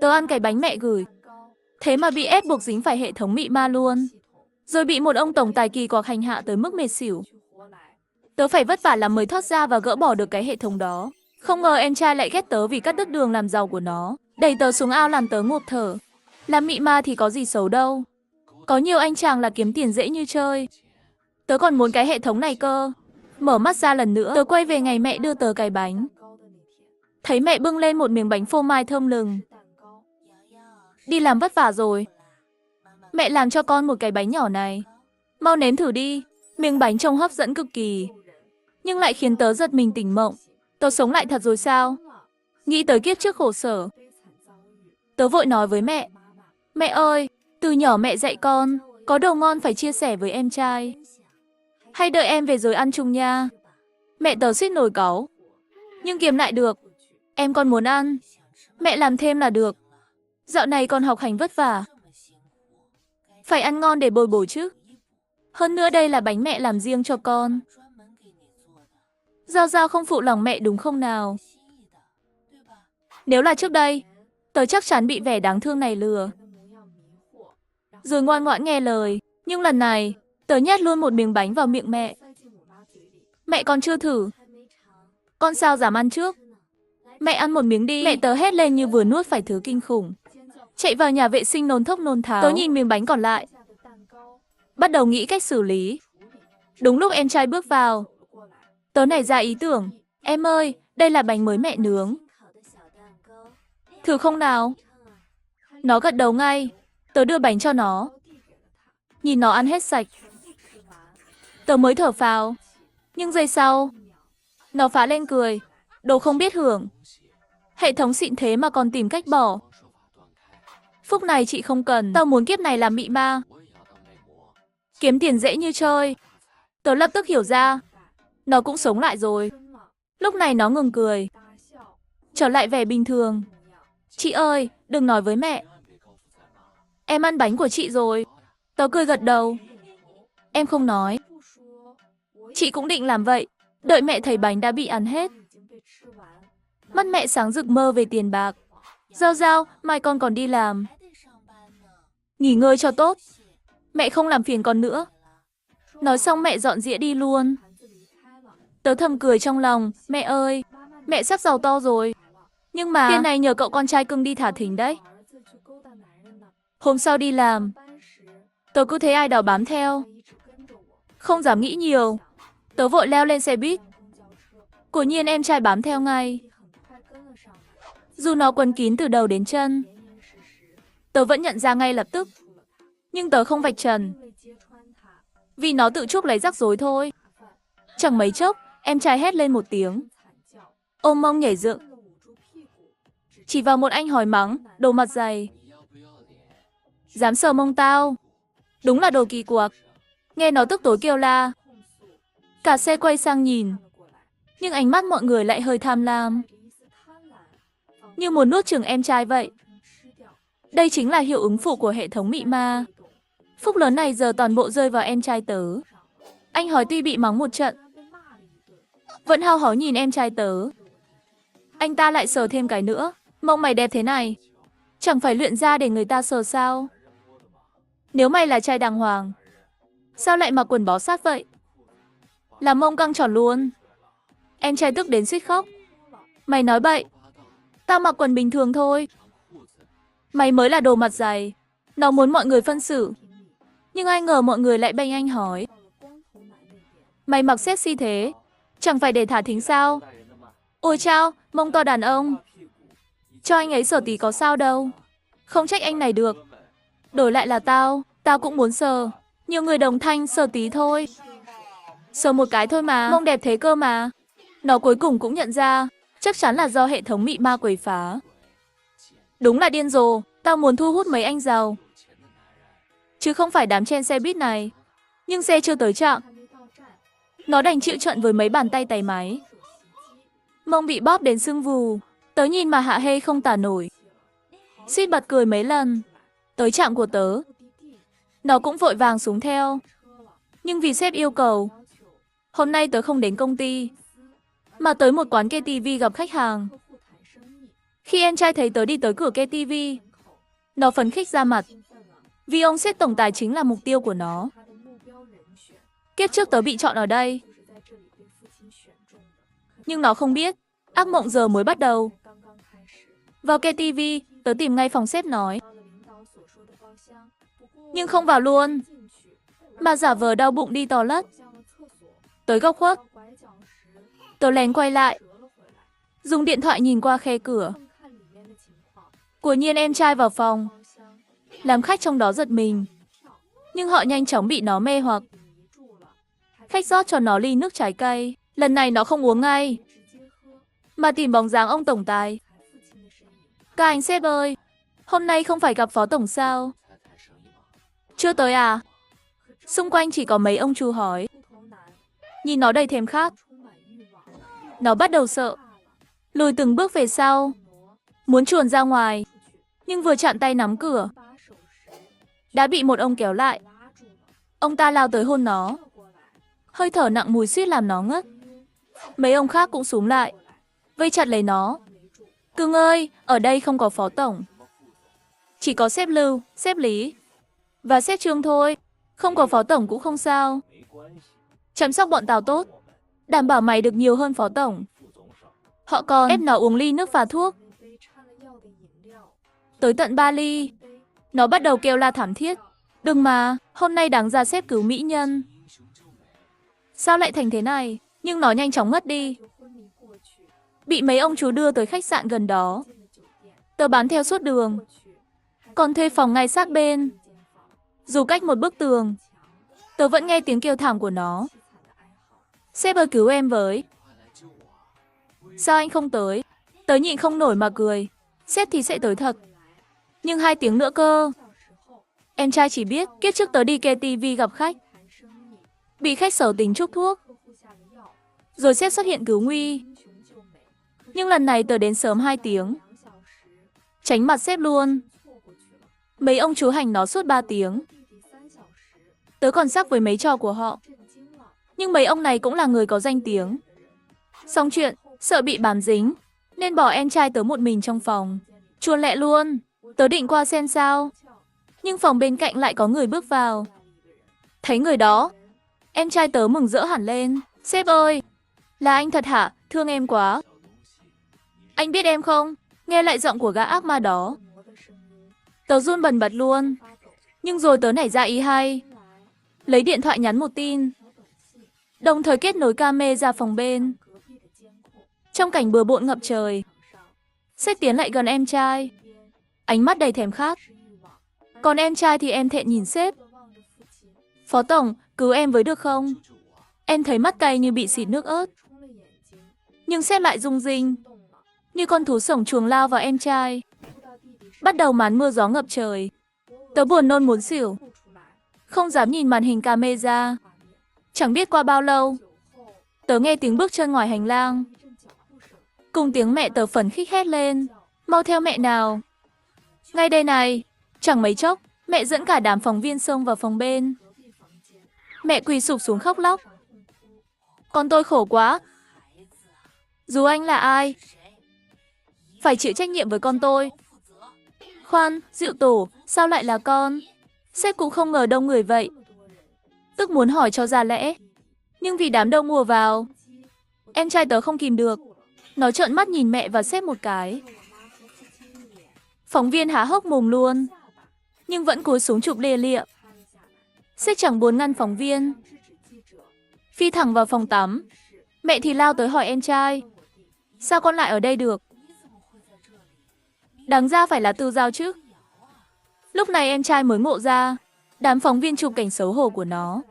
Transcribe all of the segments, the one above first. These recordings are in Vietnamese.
Tớ ăn cái bánh mẹ gửi. Thế mà bị ép buộc dính phải hệ thống mị ma luôn. Rồi bị một ông tổng tài kỳ quặc hành hạ tới mức mệt xỉu. Tớ phải vất vả lắm mới thoát ra và gỡ bỏ được cái hệ thống đó. Không ngờ em trai lại ghét tớ vì cắt đứt đường làm giàu của nó. Đẩy tớ xuống ao làm tớ ngộp thở. Làm mị ma thì có gì xấu đâu. Có nhiều anh chàng là kiếm tiền dễ như chơi. Tớ còn muốn cái hệ thống này cơ. Mở mắt ra lần nữa, tớ quay về ngày mẹ đưa tớ cái bánh. Thấy mẹ bưng lên một miếng bánh phô mai thơm lừng. Đi làm vất vả rồi. Mẹ làm cho con một cái bánh nhỏ này. Mau nếm thử đi. Miếng bánh trông hấp dẫn cực kỳ. Nhưng lại khiến tớ giật mình tỉnh mộng. Tớ sống lại thật rồi sao? Nghĩ tới kiếp trước khổ sở. Tớ vội nói với mẹ. Mẹ ơi, từ nhỏ mẹ dạy con, có đồ ngon phải chia sẻ với em trai. Hay đợi em về rồi ăn chung nha. Mẹ tớ suýt nổi cáu. Nhưng kiếm lại được. Em còn muốn ăn. Mẹ làm thêm là được. Dạo này con học hành vất vả. Phải ăn ngon để bồi bổ chứ. Hơn nữa đây là bánh mẹ làm riêng cho con. Giao Giao không phụ lòng mẹ đúng không nào? Nếu là trước đây, tớ chắc chắn bị vẻ đáng thương này lừa. Rồi ngoan ngoãn nghe lời. Nhưng lần này, tớ nhét luôn một miếng bánh vào miệng mẹ. Mẹ còn chưa thử. Con sao dám ăn trước? Mẹ ăn một miếng đi. Mẹ tớ hét lên như vừa nuốt phải thứ kinh khủng. Chạy vào nhà vệ sinh nôn thốc nôn tháo. Tớ nhìn miếng bánh còn lại. Bắt đầu nghĩ cách xử lý. Đúng lúc em trai bước vào. Tớ nảy ra ý tưởng. Em ơi, đây là bánh mới mẹ nướng. Thử không nào? Nó gật đầu ngay. Tớ đưa bánh cho nó. Nhìn nó ăn hết sạch. Tớ mới thở phào. Nhưng giây sau, nó phá lên cười. Đồ không biết hưởng. Hệ thống xịn thế mà còn tìm cách bỏ. Phúc này chị không cần. Tao muốn kiếp này làm mị ma. Kiếm tiền dễ như chơi. Tớ lập tức hiểu ra. Nó cũng sống lại rồi. Lúc này nó ngừng cười. Trở lại vẻ bình thường. Chị ơi, đừng nói với mẹ. Em ăn bánh của chị rồi. Tớ cười gật đầu. Em không nói. Chị cũng định làm vậy. Đợi mẹ thấy bánh đã bị ăn hết. Mắt mẹ sáng rực mơ về tiền bạc. Giao Giao, mai con còn đi làm. Nghỉ ngơi cho tốt. Mẹ không làm phiền con nữa. Nói xong mẹ dọn dĩa đi luôn. Tớ thầm cười trong lòng. Mẹ ơi, mẹ sắp giàu to rồi. Nhưng mà tiền này nhờ cậu con trai cưng đi thả thính đấy. Hôm sau đi làm, tớ cứ thấy ai đó bám theo. Không dám nghĩ nhiều. Tớ vội leo lên xe buýt. Quả nhiên em trai bám theo ngay. Dù nó quấn kín từ đầu đến chân. Tớ vẫn nhận ra ngay lập tức. Nhưng tớ không vạch trần. Vì nó tự chuốc lấy rắc rối thôi. Chẳng mấy chốc, em trai hét lên một tiếng. Ôm mông nhảy dựng. Chỉ vào một anh hỏi mắng, đồ mặt dày. Dám sờ mông tao. Đúng là đồ kỳ quặc. Nghe nó tức tối kêu la. Cả xe quay sang nhìn. Nhưng ánh mắt mọi người lại hơi tham lam. Như muốn nuốt chửng em trai vậy. Đây chính là hiệu ứng phụ của hệ thống mị ma. Phúc lớn này giờ toàn bộ rơi vào em trai tớ. Anh hỏi tuy bị mắng một trận, vẫn hao háo nhìn em trai tớ. Anh ta lại sờ thêm cái nữa. Mông mày đẹp thế này, chẳng phải luyện ra để người ta sờ sao? Nếu mày là trai đàng hoàng, sao lại mặc quần bó sát vậy? Làm mông căng tròn luôn. Em trai tức đến suýt khóc. Mày nói bậy. Tao mặc quần bình thường thôi. Mày mới là đồ mặt dày. Nó muốn mọi người phân xử. Nhưng ai ngờ mọi người lại bênh anh hỏi. Mày mặc sexy thế, chẳng phải để thả thính sao? Ôi chao, mông to đàn ông. Cho anh ấy sờ tí có sao đâu. Không trách anh này được. Đổi lại là tao cũng muốn sờ. Nhiều người đồng thanh sờ tí thôi. Sờ một cái thôi mà, mông đẹp thế cơ mà. Nó cuối cùng cũng nhận ra, chắc chắn là do hệ thống mị ma quấy phá. Đúng là điên rồ, tao muốn thu hút mấy anh giàu. Chứ không phải đám chen xe buýt này. Nhưng xe chưa tới trạm. Nó đành chịu trận với mấy bàn tay tay máy. Mông bị bóp đến sưng vù. Tớ nhìn mà hạ hê không tả nổi. Suýt bật cười mấy lần. Tới trạm của tớ, nó cũng vội vàng xuống theo. Nhưng vì sếp yêu cầu, hôm nay tớ không đến công ty, mà tới một quán KTV gặp khách hàng. Khi em trai thấy tớ đi tới cửa KTV, nó phấn khích ra mặt. Vì ông sếp tổng tài chính là mục tiêu của nó. Kiếp trước tớ bị chọn ở đây. Nhưng nó không biết, ác mộng giờ mới bắt đầu. Vào KTV, tớ tìm ngay phòng sếp nói. Nhưng không vào luôn, mà giả vờ đau bụng đi toilet. Tới góc khuất, tớ lén quay lại, dùng điện thoại nhìn qua khe cửa. Quả nhiên em trai vào phòng, làm khách trong đó giật mình. Nhưng họ nhanh chóng bị nó mê hoặc. Khách rót cho nó ly nước trái cây. Lần này nó không uống ngay, mà tìm bóng dáng ông tổng tài. Các anh sếp ơi, hôm nay không phải gặp phó tổng sao? Chưa tới à? Xung quanh chỉ có mấy ông chú hỏi. Nhìn nó đầy thèm khát. Nó bắt đầu sợ, lùi từng bước về sau, muốn chuồn ra ngoài. Nhưng vừa chạm tay nắm cửa, đã bị một ông kéo lại. Ông ta lao tới hôn nó. Hơi thở nặng mùi suýt làm nó ngất. Mấy ông khác cũng xúm lại, vây chặt lấy nó. Cưng ơi, ở đây không có phó tổng. Chỉ có sếp Lưu, sếp Lý và sếp Trương thôi. Không có phó tổng cũng không sao. Chăm sóc bọn tao tốt, đảm bảo mày được nhiều hơn phó tổng. Họ còn ép nó uống ly nước pha thuốc. Tới tận 3 ly. Nó bắt đầu kêu la thảm thiết. Đừng mà, hôm nay đáng ra sếp cứu mỹ nhân. Sao lại thành thế này? Nhưng nó nhanh chóng ngất đi. Bị mấy ông chú đưa tới khách sạn gần đó. Tớ bám theo suốt đường, còn thuê phòng ngay sát bên. Dù cách một bức tường, tớ vẫn nghe tiếng kêu thảm của nó. Sếp ơi cứu em với. Sao anh không tới? Tớ nhịn không nổi mà cười. Sếp thì sẽ tới thật. Nhưng 2 tiếng nữa cơ. Em trai chỉ biết kiếp trước tớ đi KTV gặp khách, bị khách xấu tính chuốc thuốc, rồi sếp xuất hiện cứu nguy. Nhưng lần này tớ đến sớm 2 tiếng, tránh mặt sếp luôn. Mấy ông chú hành nó suốt 3 tiếng. Tớ còn sắc với mấy trò của họ. Nhưng mấy ông này cũng là người có danh tiếng. Xong chuyện, sợ bị bám dính, nên bỏ em trai tớ một mình trong phòng. Chuồn lẹ luôn. Tớ định qua xem sao, nhưng phòng bên cạnh lại có người bước vào. Thấy người đó, em trai tớ mừng rỡ hẳn lên. Sếp ơi, là anh thật hả? Thương em quá. Anh biết em không? Nghe lại giọng của gã ác ma đó, tớ run bần bật luôn. Nhưng rồi tớ nảy ra ý hay, lấy điện thoại nhắn một tin, đồng thời kết nối camera phòng bên. Trong cảnh bừa bộn ngập trời, sếp tiến lại gần em trai, ánh mắt đầy thèm khát. Còn em trai thì em thẹn nhìn sếp. Phó tổng, cứu em với được không? Em thấy mắt cay như bị xịt nước ớt. Nhưng sếp lại rung rinh, như con thú sổng chuồng lao vào em trai. Bắt đầu màn mưa gió ngập trời. Tớ buồn nôn muốn xỉu, không dám nhìn màn hình camera. Chẳng biết qua bao lâu, tớ nghe tiếng bước chân ngoài hành lang, cùng tiếng mẹ tớ phấn khích hét lên. Mau theo mẹ nào. Ngay đây này. Chẳng mấy chốc, mẹ dẫn cả đám phóng viên xông vào phòng bên. Mẹ quỳ sụp xuống khóc lóc. Con tôi khổ quá. Dù anh là ai, phải chịu trách nhiệm với con tôi. Khoan, Diệu Tổ, sao lại là con? Sếp cũng không ngờ đông người vậy. Tức muốn hỏi cho ra lẽ, nhưng vì đám đông ùa vào, em trai tớ không kìm được. Nó trợn mắt nhìn mẹ và sếp một cái. Phóng viên há hốc mồm luôn, nhưng vẫn cúi xuống chụp lia lịa. Sếp chẳng buồn ngăn phóng viên, phi thẳng vào phòng tắm. Mẹ thì lao tới hỏi em trai, sao con lại ở đây được? Đáng ra phải là Tư Giao chứ. Lúc này em trai mới ngộ ra, đám phóng viên chụp cảnh xấu hổ của nó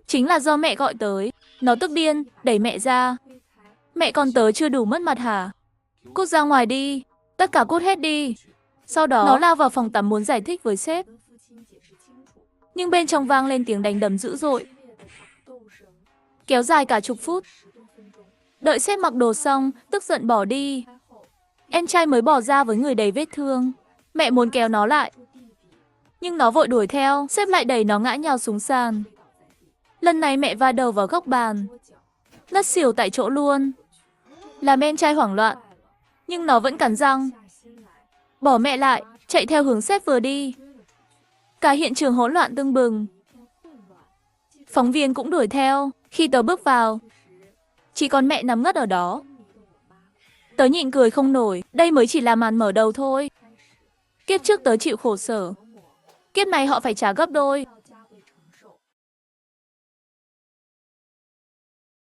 chính là do mẹ gọi tới. Nó tức điên, đẩy mẹ ra. Mẹ con tớ chưa đủ mất mặt hả? Cút ra ngoài đi, tất cả cút hết đi. Sau đó, nó lao vào phòng tắm muốn giải thích với sếp. Nhưng bên trong vang lên tiếng đánh đấm dữ dội, kéo dài cả chục phút. Đợi sếp mặc đồ xong, tức giận bỏ đi, em trai mới bỏ ra với người đầy vết thương. Mẹ muốn kéo nó lại, nhưng nó vội đuổi theo, sếp lại đẩy nó ngã nhào xuống sàn. Lần này mẹ va đầu vào góc bàn, ngất xỉu tại chỗ luôn. Làm em trai hoảng loạn, nhưng nó vẫn cắn răng. bỏ mẹ lại, chạy theo hướng sếp vừa đi. Cả hiện trường hỗn loạn tưng bừng. Phóng viên cũng đuổi theo. Khi tớ bước vào, chỉ còn mẹ nằm ngất ở đó. Tớ nhịn cười không nổi, đây mới chỉ là màn mở đầu thôi. Kiếp trước tớ chịu khổ sở, kiếp này họ phải trả gấp đôi.